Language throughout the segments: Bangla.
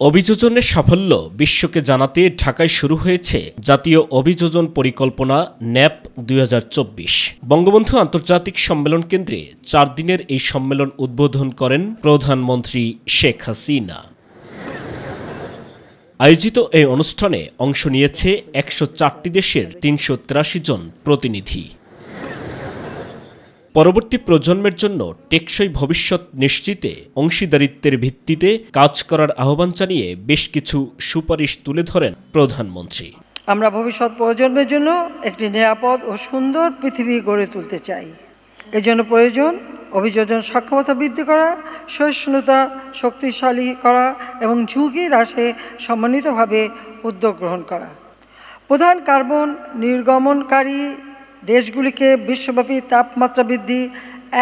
অভিযোজনের সাফল্য বিশ্বকে জানাতে ঢাকায় শুরু হয়েছে জাতীয় অভিযোজন পরিকল্পনা ন্যাপ ২০২৪। বঙ্গবন্ধু আন্তর্জাতিক সম্মেলন কেন্দ্রে ৪ দিনের এই সম্মেলন উদ্বোধন করেন প্রধানমন্ত্রী শেখ হাসিনা। আয়োজিত এই অনুষ্ঠানে অংশ নিয়েছে ১০৪টি দেশের ৩৮৩ জন প্রতিনিধি। পরবর্তী প্রজন্মের জন্য টেকসই ভবিষ্যৎ নিশ্চিতে অংশীদারিত্বের ভিত্তিতে কাজ করার আহ্বান জানিয়ে বেশ কিছু সুপারিশ তুলে ধরেন প্রধানমন্ত্রী। আমরা ভবিষ্যৎ প্রজন্মের জন্য একটি নিরাপদ ও সুন্দর পৃথিবী গড়ে তুলতে চাই। এর জন্য প্রয়োজন অভিযোজন সক্ষমতা বৃদ্ধি করা, সহিষ্ণুতা শক্তিশালী করা এবং ঝুঁকি হ্রাসে সমন্বিতভাবে উদ্যোগ গ্রহণ করা। প্রধান কার্বন নির্গমনকারী দেশগুলিকে বিশ্বব্যাপী তাপমাত্রা বৃদ্ধি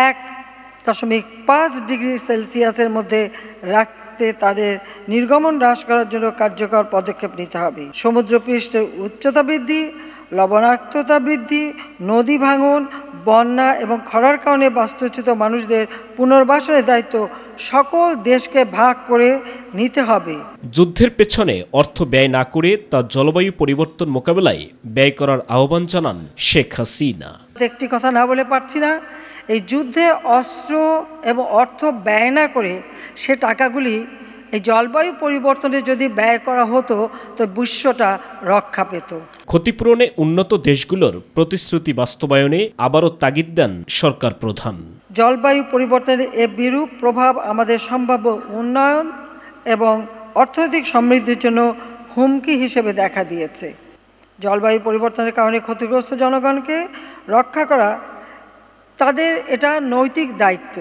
১.৫ ডিগ্রি সেলসিয়াসের মধ্যে রাখতে তাদের নির্গমন হ্রাস করার জন্য কার্যকর পদক্ষেপ নিতে হবে। সমুদ্রপৃষ্ঠের উচ্চতা বৃদ্ধি, লবণাক্ততা বৃদ্ধি, নদী ভাঙন, বন্যা এবং খরার কারণে বাস্তুচ্যুত মানুষদের পুনর্বাসনের দায়িত্ব সকল দেশকে ভাগ করে নিতে হবে। যুদ্ধের পেছনে অর্থ ব্যয় না করে তা জলবায়ু পরিবর্তন মোকাবেলায় ব্যয় করার আহ্বান জানান শেখ হাসিনা। একটি কথা না বলে পারছি না, এই যুদ্ধে অস্ত্র এবং অর্থ ব্যয় না করে সে টাকাগুলি এই জলবায়ু পরিবর্তনে যদি ব্যয় করা হতো তো বিশ্বটা রক্ষা পেত। ক্ষতিপূরণে উন্নত দেশগুলোর প্রতিশ্রুতি বাস্তবায়নে আবারও তাগিদ দেন সরকার প্রধান। জলবায়ু পরিবর্তনের এ বিরূপ প্রভাব আমাদের সম্ভাব্য উন্নয়ন এবং অর্থনৈতিক সমৃদ্ধির জন্য হুমকি হিসেবে দেখা দিয়েছে। জলবায়ু পরিবর্তনের কারণে ক্ষতিগ্রস্ত জনগণকে রক্ষা করা তাদের এটা নৈতিক দায়িত্ব।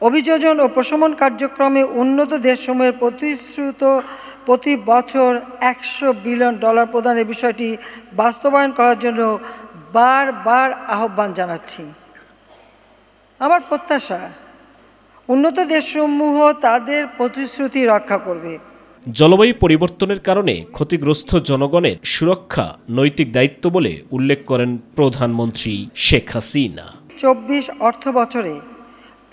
অভিযোজন ও প্রশমন কার্যক্রমে উন্নত দেশসমূহের প্রতিশ্রুত প্রতি বছর $100 বিলিয়ন প্রদানের বিষয়টি বাস্তবায়ন করার জন্য বারবার আহ্বান জানাচ্ছি। আমার প্রত্যাশা উন্নত দেশসমূহ তাদের প্রতিশ্রুতি রক্ষা করবে। জলবায়ু পরিবর্তনের কারণে ক্ষতিগ্রস্ত জনগণের সুরক্ষা নৈতিক দায়িত্ব বলে উল্লেখ করেন প্রধানমন্ত্রী শেখ হাসিনা। ২৪ অর্থ বছরে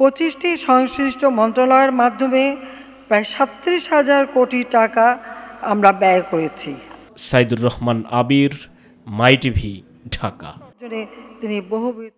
২৫টি সংশ্লিষ্ট মন্ত্রণালয়ের মাধ্যমে প্রায় ৩৭,০০০ কোটি টাকা আমরা ব্যয় করেছি। সাইদুর রহমান আবির, মাই টিভি, ঢাকা। তিনি বহুবিধ